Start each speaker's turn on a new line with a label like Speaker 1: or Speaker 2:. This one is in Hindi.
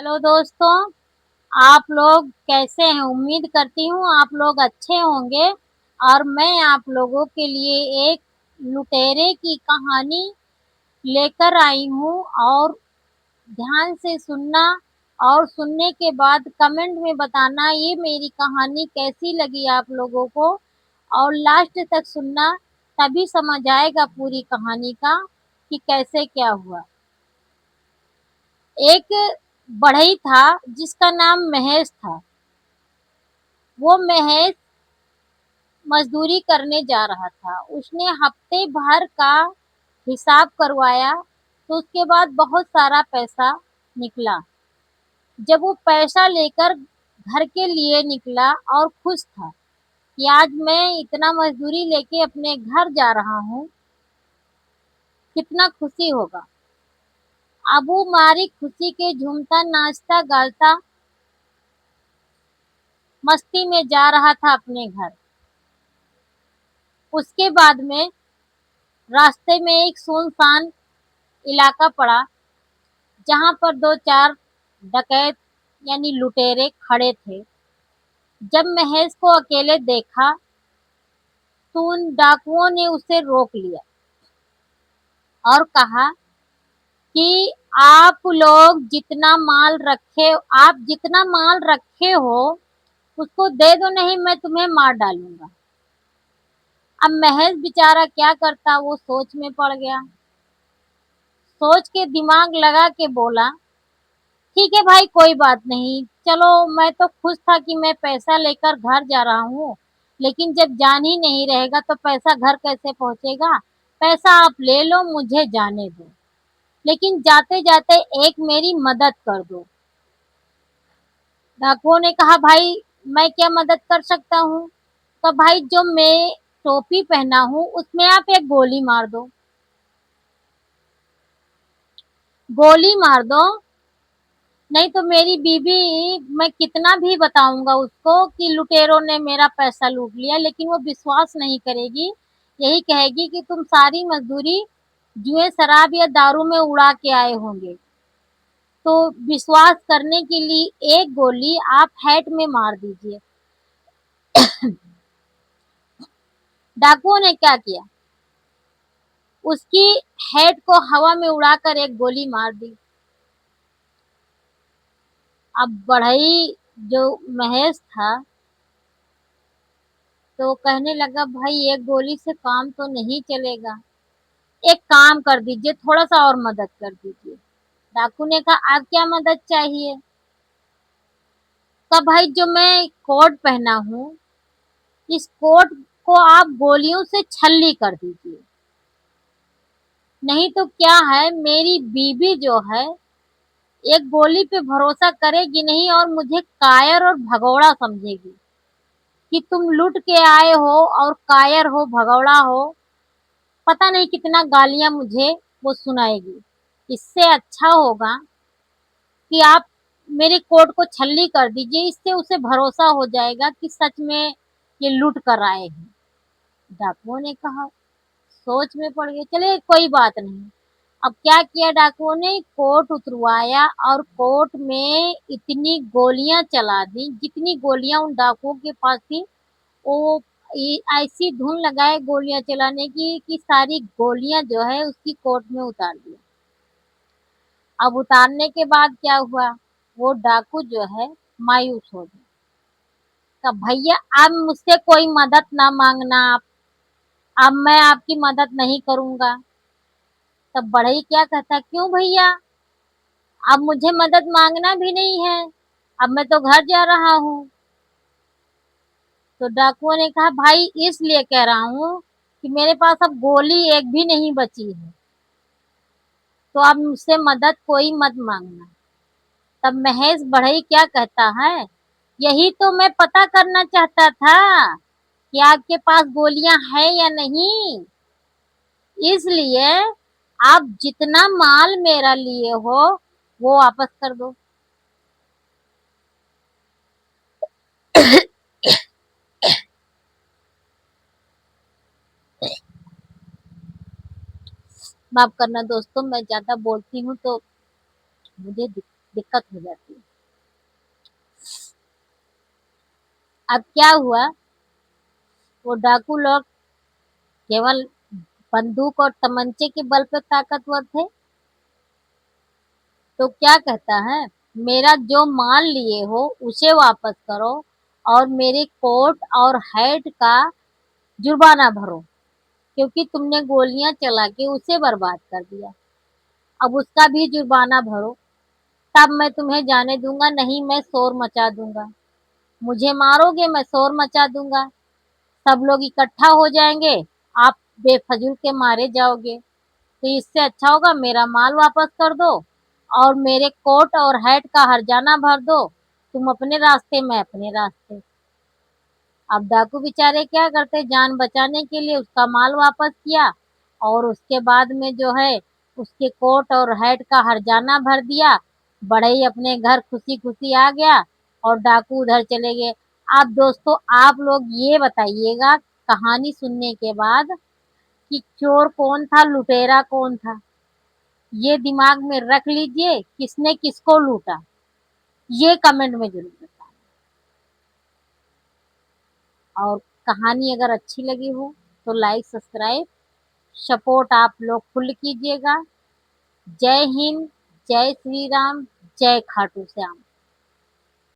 Speaker 1: हेलो दोस्तों। आप लोग कैसे हैं? उम्मीद करती हूँ आप लोग अच्छे होंगे। और मैं आप लोगों के लिए एक लुटेरे की कहानी लेकर आई हूँ। और ध्यान से सुनना और सुनने के बाद कमेंट में बताना ये मेरी कहानी कैसी लगी आप लोगों को। और लास्ट तक सुनना, तभी समझ आएगा पूरी कहानी का कि कैसे क्या हुआ। एक बढ़ई था जिसका नाम महेश था। वो महेश मजदूरी करने जा रहा था। उसने हफ्ते भर का हिसाब करवाया तो उसके बाद बहुत सारा पैसा निकला। जब वो पैसा लेकर घर के लिए निकला और खुश था कि आज मैं इतना मजदूरी लेके अपने घर जा रहा हूँ, कितना खुशी होगा। अब वो मारी खुशी के झूमता नाचता गाता मस्ती में जा रहा था अपने घर। उसके बाद में रास्ते में एक सुनसान इलाका पड़ा जहां पर दो चार डकैत यानी लुटेरे खड़े थे। जब महेश को अकेले देखा तो उन डाकुओं ने उसे रोक लिया और कहा कि आप जितना माल रखे हो उसको दे दो, नहीं मैं तुम्हें मार डालूंगा। अब महेश बेचारा क्या करता, वो सोच में पड़ गया। सोच के दिमाग लगा के बोला, ठीक है भाई, कोई बात नहीं, चलो। मैं तो खुश था कि मैं पैसा लेकर घर जा रहा हूँ, लेकिन जब जान ही नहीं रहेगा तो पैसा घर कैसे पहुंचेगा। पैसा आप ले लो, मुझे जाने दो, लेकिन जाते जाते एक मेरी मदद कर दो। डाकुओं ने कहा, भाई मैं क्या मदद कर सकता हूँ? तो भाई, जो मैं टोपी पहना हूँ उसमें आप एक गोली मार दो। गोली मार दो, नहीं तो मेरी बीबी, मैं कितना भी बताऊंगा उसको कि लुटेरों ने मेरा पैसा लूट लिया, लेकिन वो विश्वास नहीं करेगी। यही कहेगी कि तुम सारी मजदूरी जुए शराब या दारू में उड़ा के आए होंगे। तो विश्वास करने के लिए एक गोली आप हेड में मार दीजिए। डाकुओं ने क्या किया, उसकी हेड को हवा में उड़ाकर एक गोली मार दी। अब बढ़ई जो महेश था तो कहने लगा, भाई एक गोली से काम तो नहीं चलेगा, एक काम कर दीजिए, थोड़ा सा और मदद कर दीजिए। डाकू ने कहा, आप क्या मदद चाहिए? कहा, भाई जो मैं कोट पहना हूँ, इस कोट को आप गोलियों से छल्ली कर दीजिए। नहीं तो क्या है, मेरी बीबी जो है एक गोली पे भरोसा करेगी नहीं और मुझे कायर और भगौड़ा समझेगी कि तुम लुट के आए हो और कायर हो, भगौड़ा हो। पता नहीं कितना गालियां मुझे वो सुनाएगी। इससे अच्छा होगा कि आप मेरे कोट को छल्ली कर दीजिए, इससे उसे भरोसा हो जाएगा कि सच में ये लूट कर आए हैं। डाकुओं ने कहा, सोच में पड़ गए, चले कोई बात नहीं। अब क्या किया डाकुओं ने, कोट उतरवाया और कोट में इतनी गोलियां चला दी, जितनी गोलियां उन डाकुओं के पास थी। वो ऐसी धुन लगाए गोलियां चलाने की कि सारी गोलियां जो है उसकी कोट में उतार दिया। अब उतारने के बाद क्या हुआ, वो डाकू जो है मायूस हो गया। तो भैया, अब मुझसे कोई मदद ना मांगना आप, अब मैं आपकी मदद नहीं करूंगा। तब बढ़ई क्या कहता, क्यों भैया, अब मुझे मदद मांगना भी नहीं है, अब मैं तो घर जा रहा हूँ। तो डाकुओं ने कहा, भाई इसलिए कह रहा हूँ कि मेरे पास अब गोली एक भी नहीं बची है, तो अब मुझसे मदद कोई मत मांगना। तब महेश बढ़ई क्या कहता है, यही तो मैं पता करना चाहता था कि आपके पास गोलियां है या नहीं, इसलिए आप जितना माल मेरा लिए हो वो वापस कर दो। माफ करना दोस्तों, मैं ज्यादा बोलती हूँ तो मुझे दिक्कत हो जाती है। अब क्या हुआ, वो डाकू लोग केवल बंदूक और तमंचे के बल पे ताकतवर थे। तो क्या कहता है, मेरा जो माल लिए हो उसे वापस करो और मेरे कोट और हैट का जुर्माना भरो, क्योंकि तुमने गोलियां चला के उसे बर्बाद कर दिया। अब उसका भी जुर्माना भरो, तब मैं तुम्हें जाने दूंगा, नहीं मैं शोर मचा दूंगा। मुझे मारोगे, मैं शोर मचा दूंगा, सब लोग इकट्ठा हो जाएंगे, आप बेफजूल के मारे जाओगे। तो इससे अच्छा होगा मेरा माल वापस कर दो और मेरे कोट और हैट का हर्जाना भर दो, तुम अपने रास्ते मैं अपने रास्ते। अब डाकू बेचारे क्या करते, जान बचाने के लिए उसका माल वापस किया और उसके बाद में जो है उसके कोट और हैट का हर्जाना भर दिया। बड़े ही अपने घर खुशी खुशी आ गया और डाकू उधर चले गए। अब दोस्तों आप लोग ये बताइएगा कहानी सुनने के बाद कि चोर कौन था, लुटेरा कौन था। ये दिमाग में रख लीजिए, किसने किसको लूटा, ये कमेंट में जरूर बताएं। और कहानी अगर अच्छी लगी हो तो लाइक सब्सक्राइब सपोर्ट आप लोग फुल कीजिएगा। जय हिंद, जय श्री राम, जय खाटू श्याम।